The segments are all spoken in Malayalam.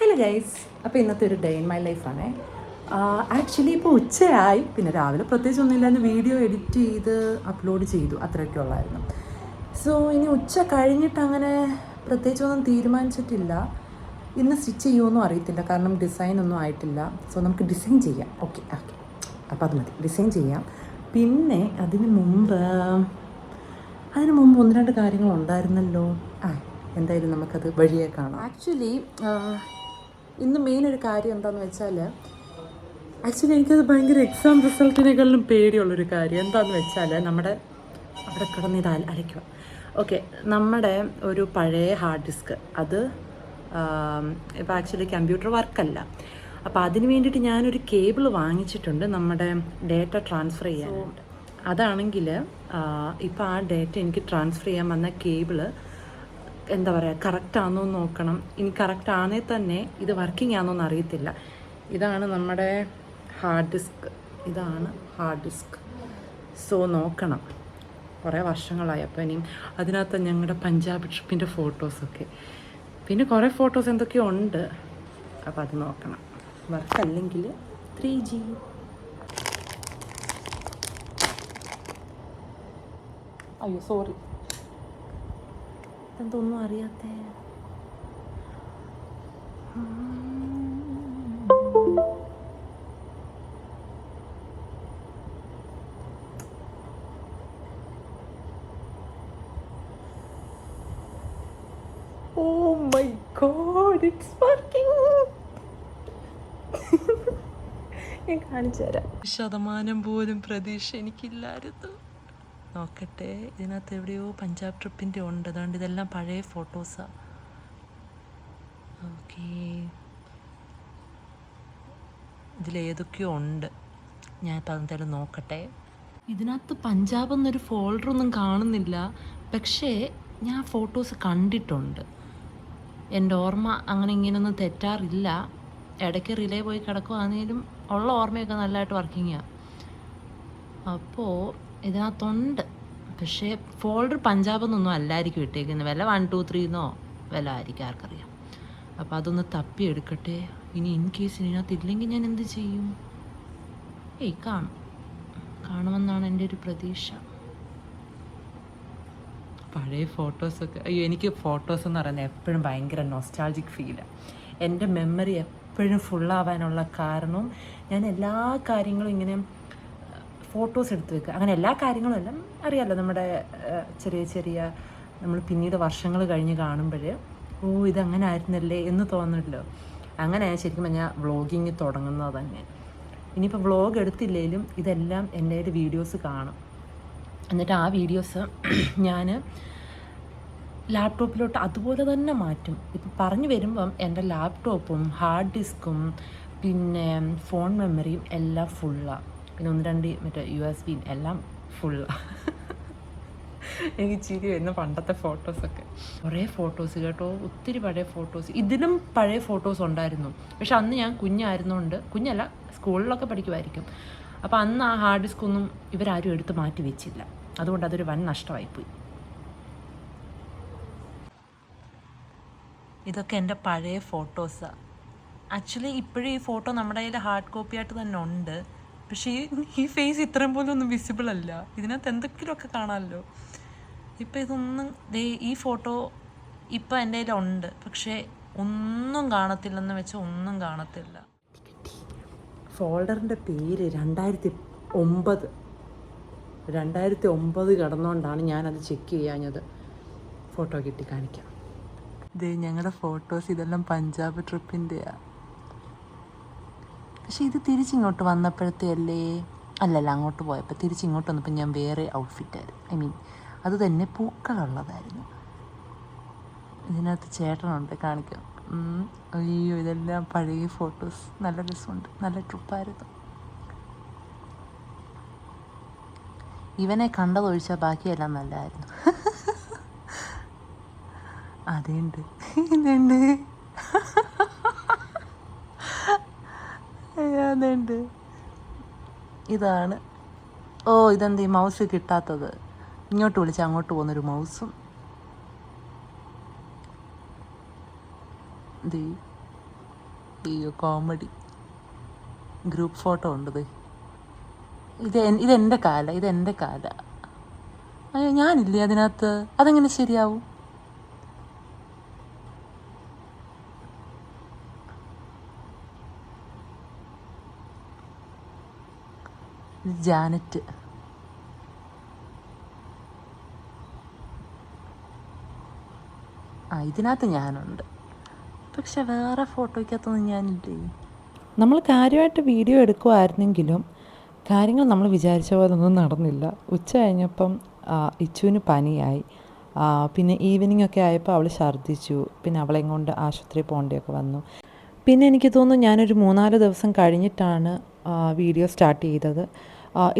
ഹലോ ഗൈസ്, അപ്പോൾ ഇന്നത്തെ ഒരു ഡേ ഇൻ മൈ ലൈഫാണേ. ആക്ച്വലി ഇപ്പോൾ ഉച്ചയായി, പിന്നെ രാവിലെ പ്രത്യേകിച്ച് ഒന്നുമില്ലാന്ന് വീഡിയോ എഡിറ്റ് ചെയ്ത് അപ്ലോഡ് ചെയ്തു, അത്രയൊക്കെ ഉള്ളായിരുന്നു. സോ ഇനി ഉച്ച കഴിഞ്ഞിട്ട് അങ്ങനെ പ്രത്യേകിച്ചൊന്നും തീരുമാനിച്ചിട്ടില്ല. ഇന്ന് സ്റ്റിച്ച് ചെയ്യുമോന്നും അറിയത്തില്ല, കാരണം ഡിസൈൻ ഒന്നും ആയിട്ടില്ല. സോ നമുക്ക് ഡിസൈൻ ചെയ്യാം. ഓക്കെ ഓക്കെ, അപ്പോൾ അത് മതി, ഡിസൈൻ ചെയ്യാം. പിന്നെ അതിന് മുമ്പ് ഒന്ന് രണ്ട് കാര്യങ്ങളുണ്ടായിരുന്നല്ലോ. എന്തായാലും നമുക്കത് വഴിയെ കാണാം. ആക്ച്വലി ഇന്ന് മെയിൻ ഒരു കാര്യം എന്താണെന്ന് വെച്ചാൽ, എനിക്കത് ഭയങ്കര എക്സാം റിസൾട്ടിനേക്കാളും പേടിയുള്ളൊരു കാര്യം എന്താണെന്ന് വെച്ചാൽ, നമ്മുടെ അവിടെ കിടന്ന് ഇത് അരയ്ക്കുക. ഓക്കെ, നമ്മുടെ ഒരു പഴയ ഹാർഡ് ഡിസ്ക്, അത് ഇപ്പോൾ ആക്ച്വലി കമ്പ്യൂട്ടർ വർക്കല്ല. അപ്പോൾ അതിന് വേണ്ടിയിട്ട് ഞാനൊരു കേബിൾ വാങ്ങിച്ചിട്ടുണ്ട്, നമ്മുടെ ഡേറ്റ ട്രാൻസ്ഫർ ചെയ്യാനുണ്ട്. അതാണെങ്കിൽ ഇപ്പോൾ ആ ഡേറ്റ എനിക്ക് ട്രാൻസ്ഫർ ചെയ്യാൻ വന്ന കേബിള് എന്താ പറയുക, കറക്റ്റാണോ എന്ന് നോക്കണം. ഇനി കറക്റ്റ് ആണേ തന്നെ ഇത് വർക്കിംഗ് ആണോന്ന് അറിയത്തില്ല. ഇതാണ് നമ്മുടെ ഹാർഡ് ഡിസ്ക്, സോ നോക്കണം. കുറേ വർഷങ്ങളായി. അപ്പോൾ ഇനിയും അതിനകത്ത് ഞങ്ങളുടെ പഞ്ചാബ് ട്രിപ്പിൻ്റെ ഫോട്ടോസൊക്കെ, പിന്നെ കുറേ ഫോട്ടോസ് എന്തൊക്കെയോ ഉണ്ട്. അപ്പോൾ അത് നോക്കണം. വർക്കല്ലെങ്കിൽ 3G. അയ്യോ സോറി, എന്തൊന്നും അറിയാത്തേ. Oh my God, it's working. ഞാൻ കാണിച്ചു തരാം. 1% പോലും പ്രതീക്ഷ എനിക്കില്ലായിരുന്നു. നോക്കട്ടെ, ഇതിനകത്ത് എവിടെയോ പഞ്ചാബ് ട്രിപ്പിൻ്റെ ഉണ്ട്. അതുകൊണ്ട് ഇതെല്ലാം പഴയ ഫോട്ടോസാണ്. ഓക്കെ, ഇതിലേതൊക്കെയോ ഉണ്ട്. ഞാനിപ്പോൾ അതെന്തായാലും നോക്കട്ടെ. ഇതിനകത്ത് പഞ്ചാബ് എന്നൊരു ഫോൾഡറൊന്നും കാണുന്നില്ല, പക്ഷേ ഞാൻ ഫോട്ടോസ് കണ്ടിട്ടുണ്ട്. എൻ്റെ ഓർമ്മ അങ്ങനെ ഇങ്ങനെയൊന്നും തെറ്റാറില്ല. ഇടയ്ക്ക് റിലേ പോയി കിടക്കുവാണെങ്കിലും ഉള്ള ഓർമ്മയൊക്കെ നല്ലതായിട്ട് വർക്കിങ്ങാണ്. അപ്പോൾ ഇതിനകത്തുണ്ട്, പക്ഷേ ഫോൾഡർ പഞ്ചാബ് എന്നൊന്നും അല്ലായിരിക്കും ഇട്ടേക്കുന്നത്. വല്ല 1 2 3 എന്നോ വല്ല ആയിരിക്കും, ആർക്കറിയാം. അപ്പോൾ അതൊന്ന് തപ്പി എടുക്കട്ടെ. ഇനി ഇൻ കേസ് ഇതിനകത്ത് ഇല്ലെങ്കിൽ ഞാൻ എന്ത് ചെയ്യും? കാണുമെന്നാണ് എൻ്റെ ഒരു പ്രതീക്ഷ. പഴയ ഫോട്ടോസൊക്കെ, അയ്യോ, എനിക്ക് ഫോട്ടോസ് എന്ന് പറയുന്നത് എപ്പോഴും ഭയങ്കര നൊസ്റ്റാൾജിക് ഫീലാണ്. എൻ്റെ മെമ്മറി എപ്പോഴും ഫുള്ളാവാനുള്ള കാരണവും ഞാൻ എല്ലാ കാര്യങ്ങളും ഇങ്ങനെ ഫോട്ടോസ് എടുത്ത് വെക്കുക. അങ്ങനെ എല്ലാ കാര്യങ്ങളും എല്ലാം അറിയാമല്ലോ, നമ്മുടെ ചെറിയ നമ്മൾ പിന്നീട് വർഷങ്ങൾ കഴിഞ്ഞ് കാണുമ്പോൾ ഇതങ്ങനെ ആയിരുന്നല്ലേ എന്ന് തോന്നില്ലല്ലോ. അങ്ങനെ ശരിക്കും ഞാൻ വ്ളോഗിങ് തുടങ്ങുന്നത് തന്നെ. ഇനിയിപ്പോൾ വ്ളോഗ് എടുത്തില്ലെങ്കിലും ഇതെല്ലാം എൻ്റെ കയ്യിൽ വീഡിയോസ് കാണും. എന്നിട്ട് ആ വീഡിയോസ് ഞാൻ ലാപ്ടോപ്പിലോട്ട് അതുപോലെ തന്നെ മാറ്റും. ഇപ്പം പറഞ്ഞു വരുമ്പം എൻ്റെ ലാപ്ടോപ്പും ഹാർഡ് ഡിസ്കും പിന്നെ ഫോൺ മെമ്മറിയും എല്ലാം ഫുള്ളാണ്. പിന്നെ 1 2 മറ്റേ USB എല്ലാം ഫുള്ളാണ്. എനിക്ക് ചിരി വരുന്ന പണ്ടത്തെ ഫോട്ടോസൊക്കെ, കുറേ ഫോട്ടോസ് കേട്ടോ, ഒത്തിരി പഴയ ഫോട്ടോസ്. ഇതിലും പഴയ ഫോട്ടോസ് ഉണ്ടായിരുന്നു, പക്ഷെ അന്ന് ഞാൻ കുഞ്ഞായിരുന്നുകൊണ്ട്, കുഞ്ഞല്ല സ്കൂളിലൊക്കെ പഠിക്കുമായിരിക്കും. അപ്പോൾ അന്ന് ആ ഹാർഡ് ഡിസ്ക് ഒന്നും ഇവരാരും എടുത്ത് മാറ്റി വെച്ചില്ല. അതുകൊണ്ട് അതൊരു വൻ നഷ്ടമായിപ്പോയി. ഇതൊക്കെ എൻ്റെ പഴയ ഫോട്ടോസാണ്. ആക്ച്വലി ഇപ്പോഴും ഈ ഫോട്ടോ നമ്മുടെ കയ്യിൽ ഹാർഡ് കോപ്പി ആയിട്ട് തന്നെ ഉണ്ട്, പക്ഷേ ഈ ഫേസ് ഇത്രയും പോലും ഒന്നും വിസിബിൾ അല്ല. ഇതിനകത്ത് എന്തെങ്കിലുമൊക്കെ കാണാമല്ലോ. ഇപ്പം ഇതൊന്നും ഈ ഫോട്ടോ ഇപ്പം എൻ്റെ കയ്യിലുണ്ട്, പക്ഷേ ഒന്നും കാണത്തില്ലെന്ന് വെച്ചാൽ ഒന്നും കാണത്തില്ല. ഫോൾഡറിൻ്റെ പേര് 2009 കടന്നുകൊണ്ടാണ് ഞാനത് ചെക്ക് ചെയ്യാഞ്ഞത്. ഫോട്ടോ കിട്ടി കാണിക്കാം. ഞങ്ങളുടെ ഫോട്ടോസ് ഇതെല്ലാം പഞ്ചാബ് ട്രിപ്പിൻ്റെയാണ്. പക്ഷേ ഇത് തിരിച്ചിങ്ങോട്ട് വന്നപ്പോഴത്തെ അല്ലല്ല അങ്ങോട്ട് പോയപ്പോൾ തിരിച്ചിങ്ങോട്ട് വന്നപ്പോൾ ഞാൻ വേറെ ഔട്ട്ഫിറ്റായിരുന്നു. അത് തന്നെ പൂക്കളുള്ളതായിരുന്നു. ഇതിനകത്ത് ചേട്ടനുണ്ട്, കാണിക്കാം. അയ്യോ, ഇതെല്ലാം പഴയ ഫോട്ടോസ്. നല്ല രസമുണ്ട്, നല്ല ട്രിപ്പായിരുന്നു. ഇവനെ കണ്ടതൊഴിച്ചാൽ ബാക്കിയെല്ലാം നല്ലതായിരുന്നു. അതുണ്ട്, അതുണ്ട്. ഇതാണ്. ഇതെന്ത് ഈ മൗസ് കിട്ടാത്തത്? ഇങ്ങോട്ട് വിളിച്ച് അങ്ങോട്ട് പോകുന്നൊരു മൗസും. അയ്യോ കോമഡി. ഗ്രൂപ്പ് ഫോട്ടോ ഉണ്ട്. ഇതെൻ്റെ കാല. അയ്യോ ഞാനില്ലേ അതിനകത്ത്, അതെങ്ങനെ ശരിയാവും? ജാനറ്റ്. ഇതിനകത്ത് ഞാനുണ്ട്, പക്ഷെ വേറെ ഫോട്ടോയ്ക്കകത്തൊന്നും ഞാനില്ലേ. നമ്മൾ കാര്യമായിട്ട് വീഡിയോ എടുക്കുമായിരുന്നെങ്കിലും കാര്യങ്ങൾ നമ്മൾ വിചാരിച്ച പോലെ ഒന്നും നടന്നില്ല. ഉച്ച കഴിഞ്ഞപ്പം ഇച്ചുവിന് പനിയായി. പിന്നെ ഈവനിങ് ഒക്കെ ആയപ്പോൾ അവൾ ഛർദ്ദിച്ചു. പിന്നെ അവളെയും കൊണ്ട് ആശുപത്രിയിൽ പോകേണ്ടിയൊക്കെ വന്നു. പിന്നെ എനിക്ക് തോന്നുന്നു ഞാനൊരു 3-4 ദിവസം കഴിഞ്ഞിട്ടാണ് വീഡിയോ സ്റ്റാർട്ട് ചെയ്തത്.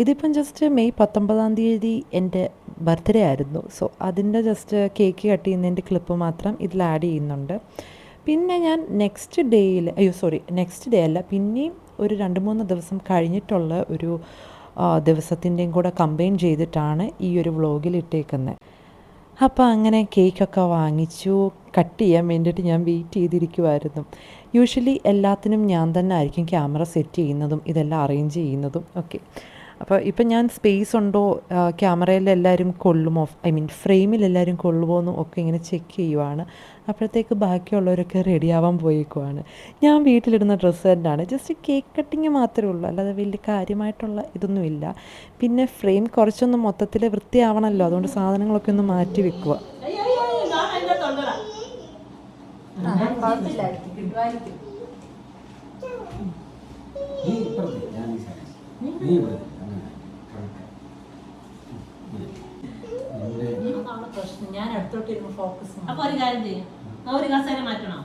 ഇതിപ്പം ജസ്റ്റ് മെയ് 19-ാം തീയതി എൻ്റെ ബർത്ത്ഡേ ആയിരുന്നു. സോ അതിൻ്റെ ജസ്റ്റ് കേക്ക് കട്ട് ചെയ്യുന്നതിൻ്റെ ക്ലിപ്പ് മാത്രം ഇതിൽ ആഡ് ചെയ്യുന്നുണ്ട്. പിന്നെ ഞാൻ നെക്സ്റ്റ് ഡേ അല്ല, പിന്നെയും ഒരു 2-3 ദിവസം കഴിഞ്ഞിട്ടുള്ള ഒരു ദിവസത്തിൻ്റെയും കൂടെ കമ്പൈൻ ചെയ്തിട്ടാണ് ഈ ഒരു വ്ളോഗിൽ ഇട്ടേക്കുന്നത്. അപ്പോൾ അങ്ങനെ കേക്കൊക്കെ വാങ്ങിച്ചു. കട്ട് ചെയ്യാൻ വേണ്ടിയിട്ട് ഞാൻ വെയിറ്റ് ചെയ്തിരിക്കുമായിരുന്നു. യൂഷ്വലി എല്ലാത്തിനും ഞാൻ തന്നെ ആയിരിക്കും ക്യാമറ സെറ്റ് ചെയ്യുന്നതും ഇതെല്ലാം അറേഞ്ച് ചെയ്യുന്നതും ഒക്കെ. അപ്പോൾ ഇപ്പം ഞാൻ സ്പേസ് ഉണ്ടോ, ക്യാമറയിൽ എല്ലാവരും കൊള്ളുമോ, ഫ്രെയിമിൽ എല്ലാവരും കൊള്ളുമോ എന്നും ഒക്കെ ഇങ്ങനെ ചെക്ക് ചെയ്യുവാണ്. അപ്പോഴത്തേക്ക് ബാക്കിയുള്ളവരൊക്കെ റെഡിയാവാൻ പോയേക്കുവാണ്. ഞാൻ വീട്ടിലിടുന്ന ഡ്രസ്സ് തന്നെയാണ്. ജസ്റ്റ് കേക്ക് കട്ടിങ് മാത്രമേ ഉള്ളൂ, അല്ലാതെ വലിയ കാര്യമായിട്ടുള്ള ഇതൊന്നുമില്ല. പിന്നെ ഫ്രെയിം കുറച്ചൊന്ന് മൊത്തത്തിൽ വൃത്തിയാവണമല്ലോ, അതുകൊണ്ട് സാധനങ്ങളൊക്കെ ഒന്ന് മാറ്റി വെക്കുക. ഞാൻ അടുത്തോട്ട് ഫോക്കസ്. അപ്പൊ ഒരു കാര്യം ചെയ്യും, ഒരു കസേര മാറ്റണം.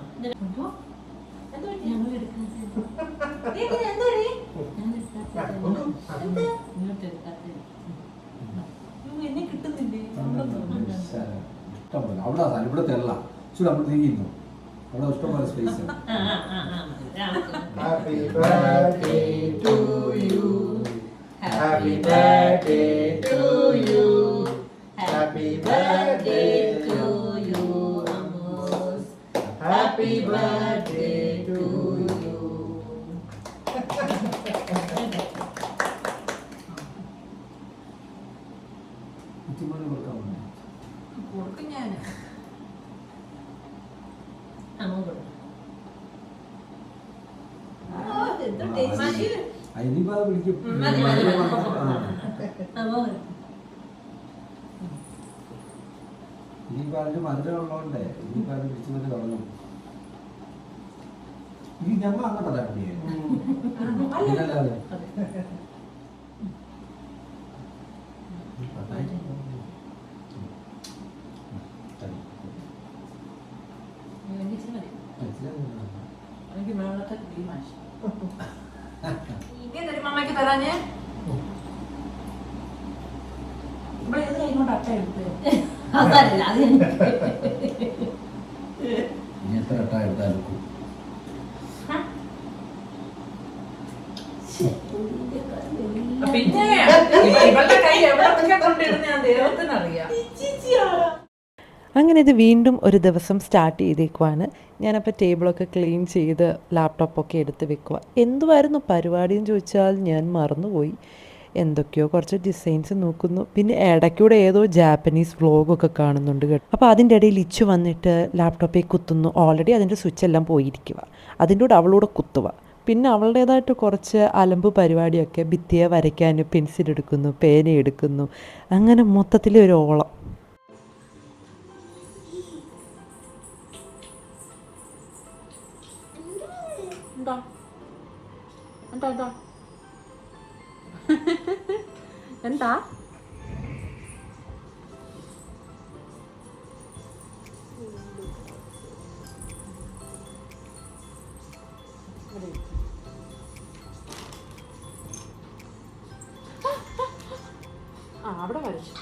എന്നെ കിട്ടുന്നില്ലേ? ഇവിടെ തെള്ള നമ്മൾ നീങ്ങുന്നു. അവിടെ ഇഷ്ടംപോലെ space. Happy birthday to you. Happy birthday to you. Happy birthday to you, Amos. Happy birthday to you. കൊടുക്കും ഞാൻ. ഇനിയിപ്പോ വിളിക്കും. ഇനിയിപ്പോ അതിന് മധുരം ഉള്ളതുകൊണ്ടേ ഇനിയിപ്പോ അത് പിടിച്ചു കൊണ്ട് തുടങ്ങും. ഇനി ഞമ്മ അങ്ങോട്ടല്ല അല്ലാതെ എനിക്ക് മേളത്തെ മമ്മയ്ക്ക് തരാഞ്ഞേ. ഇവിടെ ഏത് കൈകൊണ്ട് അട്ട എടുത്ത് എത്ര അട്ട എടുത്താലും പിന്നെ ഇവളുടെ കൈ എവിടെ കൊണ്ടിരുന്ന ഞാൻ ദൈവത്തിനറിയാം. അങ്ങനെ ഇത് വീണ്ടും ഒരു ദിവസം സ്റ്റാർട്ട് ചെയ്തേക്കുവാണ്. ഞാനപ്പോൾ ടേബിളൊക്കെ ക്ലീൻ ചെയ്ത് ലാപ്ടോപ്പൊക്കെ എടുത്ത് വെക്കുക. എന്തുമായിരുന്നു പരിപാടി എന്ന് ചോദിച്ചാൽ ഞാൻ മറന്നുപോയി. എന്തൊക്കെയോ കുറച്ച് ഡിസൈൻസ് നോക്കുന്നു. പിന്നെ ഇടയ്ക്കൂടെ ഏതോ ജാപ്പനീസ് വ്ളോഗൊക്കെ കാണുന്നുണ്ട് കേട്ടോ. അപ്പോൾ അതിൻ്റെ ഇടയിൽ ഇച്ചു വന്നിട്ട് ലാപ്ടോപ്പിൽ കുത്തുന്നു. ഓൾറെഡി അതിൻ്റെ സ്വിച്ച് എല്ലാം പോയിരിക്കുക. അതിൻ്റെ കൂടെ അവളൂടെ കുത്തുക. പിന്നെ അവളുടേതായിട്ട് കുറച്ച് അലമ്പ് പരിപാടിയൊക്കെ, ഭിത്തിയെ വരയ്ക്കാൻ പെൻസിൽ എടുക്കുന്നു, പേന എടുക്കുന്നു, അങ്ങനെ മൊത്തത്തിൽ ഒരു ഓളം. എന്താ അവിടെ വരച്ചു.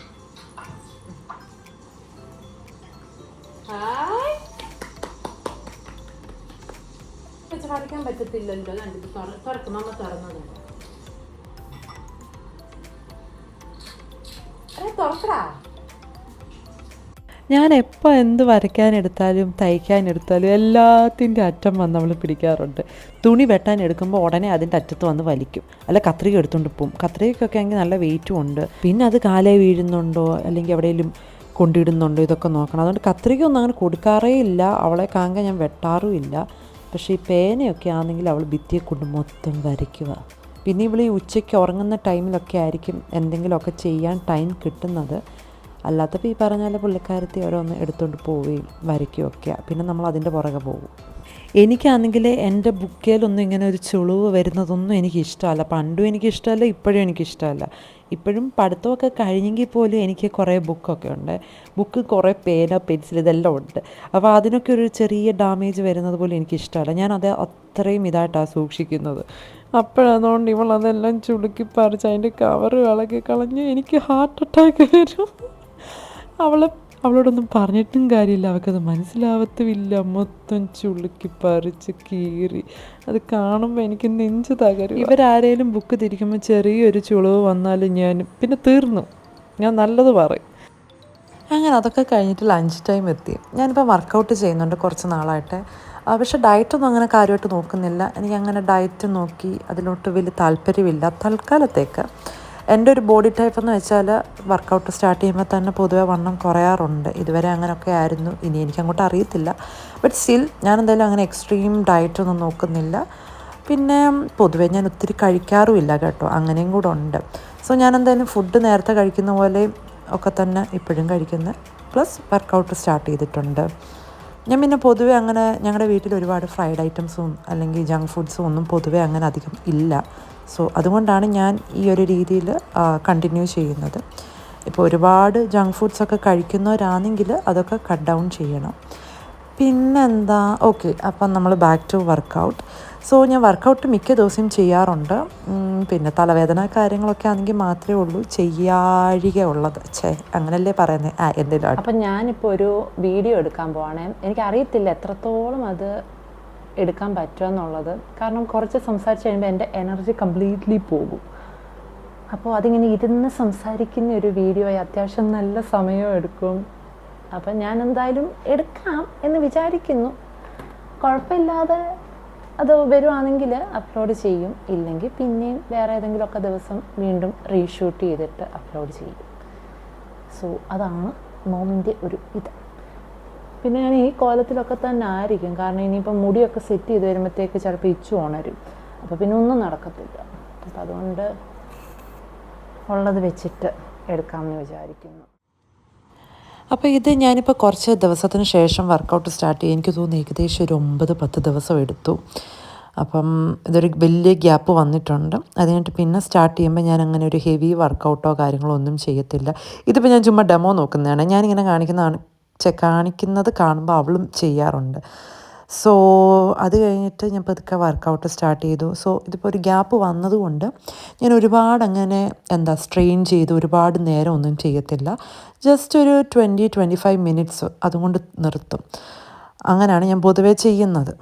വരയ്ക്കാൻ പറ്റത്തില്ലല്ലോ. തുറക്കും അമ്മ തുറന്നത്. ഞാൻ എപ്പോൾ എന്ത് വരയ്ക്കാനെടുത്താലും തയ്ക്കാനെടുത്താലും എല്ലാത്തിൻ്റെ അറ്റം വന്ന് നമ്മൾ പിടിക്കാറുണ്ട്. തുണി വെട്ടാൻ എടുക്കുമ്പോൾ ഉടനെ അതിൻ്റെ അറ്റത്ത് വന്ന് വലിക്കും, അല്ല കത്രിക എടുത്തുകൊണ്ട് പോവും. കത്രികയ്ക്കൊക്കെ ആണെങ്കിൽ നല്ല വെയിറ്റും ഉണ്ട്. പിന്നെ അത് കാലേ വീഴുന്നുണ്ടോ അല്ലെങ്കിൽ എവിടെയെങ്കിലും കൊണ്ടിടുന്നുണ്ടോ ഇതൊക്കെ നോക്കണം. അതുകൊണ്ട് കത്രിക ഒന്നും അങ്ങനെ കൊടുക്കാറേ ഇല്ല. അവളെ കാങ്ക ഞാൻ വെട്ടാറും ഇല്ല. പക്ഷേ ഈ പേനയൊക്കെ ആണെങ്കിൽ അവൾ ഭിത്തിയെ കൊണ്ട് മൊത്തം വരയ്ക്കുക. പിന്നെ ഇവൾ ഈ ഉച്ചയ്ക്ക് ഉറങ്ങുന്ന ടൈമിലൊക്കെ ആയിരിക്കും എന്തെങ്കിലുമൊക്കെ ചെയ്യാൻ ടൈം കിട്ടുന്നത്. അല്ലാത്തപ്പോൾ ഈ പറഞ്ഞ പോലെ പുള്ളിക്കാരത്തി ഓരോന്ന് എടുത്തുകൊണ്ട് പോവുകയും വരയ്ക്കുകയൊക്കെ. പിന്നെ നമ്മൾ അതിൻ്റെ പുറകെ പോകും. എനിക്കാണെങ്കിൽ എൻ്റെ ബുക്കിലൊന്നും ഇങ്ങനെ ഒരു ചുളിവ് വരുന്നതൊന്നും എനിക്കിഷ്ടമല്ല. പണ്ടും എനിക്കിഷ്ടമല്ല, ഇപ്പോഴും എനിക്കിഷ്ടമല്ല. ഇപ്പോഴും പഠിത്തമൊക്കെ കഴിഞ്ഞെങ്കിൽ പോലും എനിക്ക് കുറേ ബുക്കൊക്കെ ഉണ്ട്. ബുക്ക് കുറേ പേന, പെൻസിൽ ഇതെല്ലാം ഉണ്ട്. അപ്പോൾ അതിനൊക്കെ ഒരു ചെറിയ ഡാമേജ് വരുന്നത് പോലും എനിക്കിഷ്ടമല്ല. ഞാനത് അത്രയും ഇതായിട്ടാണ് സൂക്ഷിക്കുന്നത്. അപ്പോഴതുകൊണ്ട് ഇവളതെല്ലാം ചുളുക്കി പറിച്ച് അതിൻ്റെ കവറ് ഇളകി കളഞ്ഞ് എനിക്ക് ഹാർട്ട് അറ്റാക്ക് വരും. അവളോടൊന്നും പറഞ്ഞിട്ടും കാര്യമില്ല, അവൾക്കത് മനസ്സിലാവത്തുമില്ല. മൊത്തം ചുളുക്കി പറിച്ച് കീറി അത് കാണുമ്പോൾ എനിക്ക് നെഞ്ച് തകരും. ഇവരാരേലും ബുക്ക് തിരിക്കുമ്പോൾ ചെറിയൊരു ചുളിവ് വന്നാലും പിന്നെ തീർന്നു, ഞാൻ നല്ലത് പറയും. അങ്ങനെ അതൊക്കെ കഴിഞ്ഞിട്ട് ലഞ്ച് ടൈം എത്തി. ഞാനിപ്പോൾ വർക്കൗട്ട് ചെയ്യുന്നുണ്ട് കുറച്ച് നാളായിട്ട്. പക്ഷേ ഡയറ്റൊന്നും അങ്ങനെ കാര്യമായിട്ട് നോക്കുന്നില്ല. എനിക്കങ്ങനെ ഡയറ്റ് നോക്കി അതിലോട്ട് വലിയ താല്പര്യമില്ല തൽക്കാലത്തേക്ക്. എൻ്റെ ഒരു ബോഡി ടൈപ്പ് എന്ന് വെച്ചാൽ വർക്കൗട്ട് സ്റ്റാർട്ട് ചെയ്യുമ്പോൾ തന്നെ പൊതുവെ വണ്ണം കുറയാറുണ്ട്. ഇതുവരെ അങ്ങനെയൊക്കെ ആയിരുന്നു. ഇനി എനിക്കങ്ങോട്ട് അറിയത്തില്ല. ബട്ട് സ്റ്റിൽ ഞാൻ എന്തായാലും അങ്ങനെ എക്സ്ട്രീം ഡയറ്റൊന്നും നോക്കുന്നില്ല. പിന്നെ പൊതുവെ ഞാൻ ഒത്തിരി കഴിക്കാറുമില്ല കേട്ടോ, അങ്ങനെയും കൂടെ ഉണ്ട്. സോ ഞാൻ എന്തായാലും ഫുഡ് നേരത്തെ കഴിക്കുന്ന പോലെ ഒക്കെ തന്നെ ഇപ്പോഴും കഴിക്കുന്നത്. പ്ലസ് വർക്കൗട്ട് സ്റ്റാർട്ട് ചെയ്തിട്ടുണ്ട്. ഞാൻ പിന്നെ പൊതുവെ അങ്ങനെ ഞങ്ങളുടെ വീട്ടിൽ ഒരുപാട് ഫ്രൈഡ് ഐറ്റംസും അല്ലെങ്കിൽ ജങ്ക് ഫുഡ്സും ഒന്നും പൊതുവെ അങ്ങനെ അധികം ഇല്ല. സോ അതുകൊണ്ടാണ് ഞാൻ ഈ ഒരു രീതിയിൽ കണ്ടിന്യൂ ചെയ്യുന്നത്. ഇപ്പോൾ ഒരുപാട് ജങ്ക് ഫുഡ്സൊക്കെ കഴിക്കുന്നവരാണെങ്കിൽ അതൊക്കെ കട്ട് ഡൗൺ ചെയ്യണം. പിന്നെന്താ, ഓക്കെ, അപ്പം നമ്മൾ ബാക്ക് ടു വർക്കൗട്ട്. സോ ഞാൻ വർക്കൗട്ട് മിക്ക ദിവസവും ചെയ്യാറുണ്ട്. പിന്നെ തലവേദന കാര്യങ്ങളൊക്കെ ആണെങ്കിൽ മാത്രമേ ഉള്ളൂ ചെയ്യാഴിക ഉള്ളത്. അങ്ങനല്ലേ പറയുന്നത്, എന്തെങ്കിലും. അപ്പം ഞാനിപ്പോൾ ഒരു വീഡിയോ എടുക്കാൻ പോവാണേ. എനിക്കറിയത്തില്ല എത്രത്തോളം അത് എടുക്കാൻ പറ്റുമെന്നുള്ളത്. കാരണം കുറച്ച് സംസാരിച്ച് കഴിയുമ്പോൾ എൻ്റെ എനർജി കംപ്ലീറ്റ്ലി പോകും. അപ്പോൾ അതിങ്ങനെ ഇരുന്ന് സംസാരിക്കുന്ന ഒരു വീഡിയോ അത്യാവശ്യം നല്ല സമയവും എടുക്കും. അപ്പം ഞാൻ എന്തായാലും എടുക്കാം എന്ന് വിചാരിക്കുന്നു. കുഴപ്പമില്ലാതെ അത് വരുവാണെങ്കിൽ അപ്ലോഡ് ചെയ്യും. ഇല്ലെങ്കിൽ പിന്നെയും വേറെ ഏതെങ്കിലുമൊക്കെ ദിവസം വീണ്ടും റീഷൂട്ട് ചെയ്തിട്ട് അപ്ലോഡ് ചെയ്യും. സോ അതാണ് മോമിൻ്റെ ഒരു ഇത്. പിന്നെ ഞാൻ ഈ കോലത്തിലൊക്കെ തന്നെ ആയിരിക്കും. കാരണം ഇനിയിപ്പം മുടിയൊക്കെ സെറ്റ് ചെയ്ത് വരുമ്പോഴത്തേക്ക് ചിലപ്പോൾ ഇച്ചു ഉണരും. അപ്പോൾ പിന്നെ ഒന്നും നടക്കത്തില്ല. അപ്പം അതുകൊണ്ട് ഉള്ളത് വെച്ചിട്ട് എടുക്കാമെന്ന് വിചാരിക്കുന്നു. അപ്പോൾ ഇത് ഞാനിപ്പോൾ കുറച്ച് ദിവസത്തിന് ശേഷം വർക്കൗട്ട് സ്റ്റാർട്ട് ചെയ്യും. എനിക്ക് തോന്നുന്നു ഏകദേശം ഒരു 9-10 ദിവസം എടുത്തു. അപ്പം ഇതൊരു വലിയ ഗ്യാപ്പ് വന്നിട്ടുണ്ട്. അത് കഴിഞ്ഞിട്ട് പിന്നെ സ്റ്റാർട്ട് ചെയ്യുമ്പോൾ ഞാൻ അങ്ങനെ ഒരു ഹെവി വർക്കൗട്ടോ കാര്യങ്ങളോ ഒന്നും ചെയ്യത്തില്ല. ഇതിപ്പോൾ ഞാൻ ചുമ്മാ ഡെമോ നോക്കുന്നതാണ്. ഞാനിങ്ങനെ കാണിക്കുന്നത് കാണുമ്പോൾ അവളും ചെയ്യാറുണ്ട്. സോ അത് കഴിഞ്ഞിട്ട് ഞാൻ പതുക്കെ വർക്കൗട്ട് സ്റ്റാർട്ട് ചെയ്തു. സോ ഇതിപ്പോൾ ഒരു ഗ്യാപ്പ് വന്നതുകൊണ്ട് ഞാൻ ഒരുപാട് അങ്ങനെ സ്ട്രെയിൻ ചെയ്ത് ഒരുപാട് നേരം ഒന്നും ചെയ്യത്തില്ല. ജസ്റ്റ് ഒരു 20-25 മിനിറ്റ്സ് അതുകൊണ്ട് നിർത്തും. അങ്ങനെയാണ് ഞാൻ പൊതുവേ ചെയ്യുന്നത്.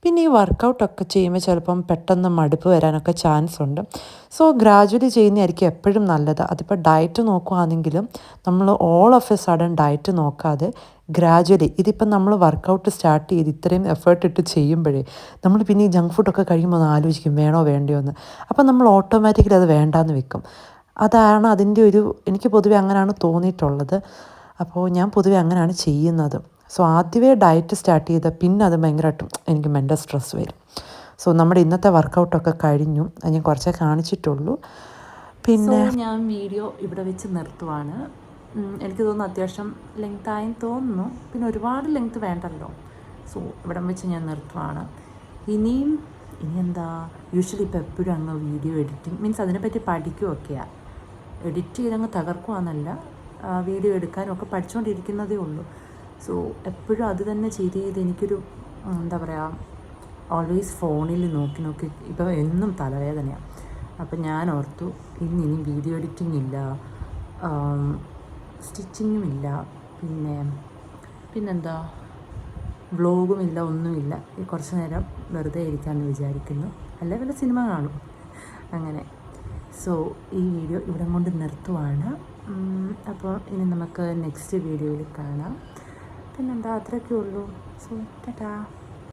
പിന്നെ ഈ വർക്കൗട്ടൊക്കെ ചെയ്യുമ്പോൾ ചിലപ്പം പെട്ടെന്ന് മടുപ്പ് വരാനൊക്കെ ചാൻസ് ഉണ്ട്. സോ ഗ്രാജുവലി ചെയ്യുന്നതായിരിക്കും എപ്പോഴും നല്ലത്. അതിപ്പോൾ ഡയറ്റ് നോക്കുകയാണെങ്കിലും നമ്മൾ all of A sudden diet നോക്കാതെ ഗ്രാജുവലി, ഇതിപ്പം നമ്മൾ വർക്കൗട്ട് സ്റ്റാർട്ട് ചെയ്ത് ഇത്രയും എഫേർട്ട് ഇട്ട് ചെയ്യുമ്പോഴേ നമ്മൾ പിന്നെ ഈ ജങ്ക് ഫുഡൊക്കെ കഴിയുമ്പോൾ ഒന്ന് ആലോചിക്കും വേണോ വേണ്ടയോ എന്ന്. അപ്പം നമ്മൾ ഓട്ടോമാറ്റിക്കലി അത് വേണ്ടാന്ന് വെക്കും. അതാണ് അതിൻ്റെ ഒരു, എനിക്ക് പൊതുവെ അങ്ങനെയാണ് തോന്നിയിട്ടുള്ളത്. അപ്പോൾ ഞാൻ പൊതുവെ അങ്ങനെയാണ് ചെയ്യുന്നത്. സോ ആദ്യമേ ഡയറ്റ് സ്റ്റാർട്ട് ചെയ്ത പിന്നെ അത് ഭയങ്കരമായിട്ടും എനിക്ക് മെൻ്റൽ സ്ട്രെസ് വരും. സോ നമ്മുടെ ഇന്നത്തെ വർക്കൗട്ടൊക്കെ കഴിഞ്ഞു. അത് ഞാൻ കുറച്ചേ കാണിച്ചിട്ടുള്ളൂ. പിന്നെ ഞാൻ വീഡിയോ ഇവിടെ വെച്ച് നിർത്തുവാണ്. എനിക്ക് തോന്നുന്നു അത്യാവശ്യം ലെങ്തായെന്ന് തോന്നുന്നു. പിന്നെ ഒരുപാട് ലെങ്ത് വേണ്ടല്ലോ. സോ ഇവിടം വെച്ച് ഞാൻ നിർത്തുവാണ്. ഇനി എന്താ, യൂഷ്വലി ഇപ്പോൾ എപ്പോഴും അങ്ങ് വീഡിയോ എഡിറ്റിംഗ് മീൻസ് അതിനെപ്പറ്റി പഠിക്കുകയൊക്കെയാണ്. എഡിറ്റ് ചെയ്തങ്ങ് തകർക്കുവാന്നല്ല, വീഡിയോ എടുക്കാനും ഒക്കെ പഠിച്ചുകൊണ്ടിരിക്കുന്നതേ ഉള്ളൂ. സോ എപ്പോഴും അത് തന്നെ ചെയ്ത് എനിക്കൊരു എന്താ പറയുക, ഓൾവേസ് ഫോണിൽ നോക്കി ഇപ്പോൾ എന്നും തലവേദനയാണ്. അപ്പം ഞാൻ ഓർത്തു ഇനി വീഡിയോ എഡിറ്റിംഗ് ഇല്ല, സ്റ്റിച്ചിങ്ങും ഇല്ല, പിന്നെന്താ വ്ളോഗുമില്ല, ഒന്നുമില്ല. ഈ കുറച്ച് നേരം വെറുതെ ഇരിക്കാമെന്ന് വിചാരിക്കുന്നു. അല്ലെ വല്ല സിനിമ കാണും അങ്ങനെ. സോ ഈ വീഡിയോ ഇവിടെ കൊണ്ട് നിർത്തുവാണ്. അപ്പോൾ ഇനി നമുക്ക് നെക്സ്റ്റ് വീഡിയോയിൽ കാണാം. പിന്നെന്താ, അത്രയൊക്കെ ഉള്ളൂ. സോ ടാറ്റാ.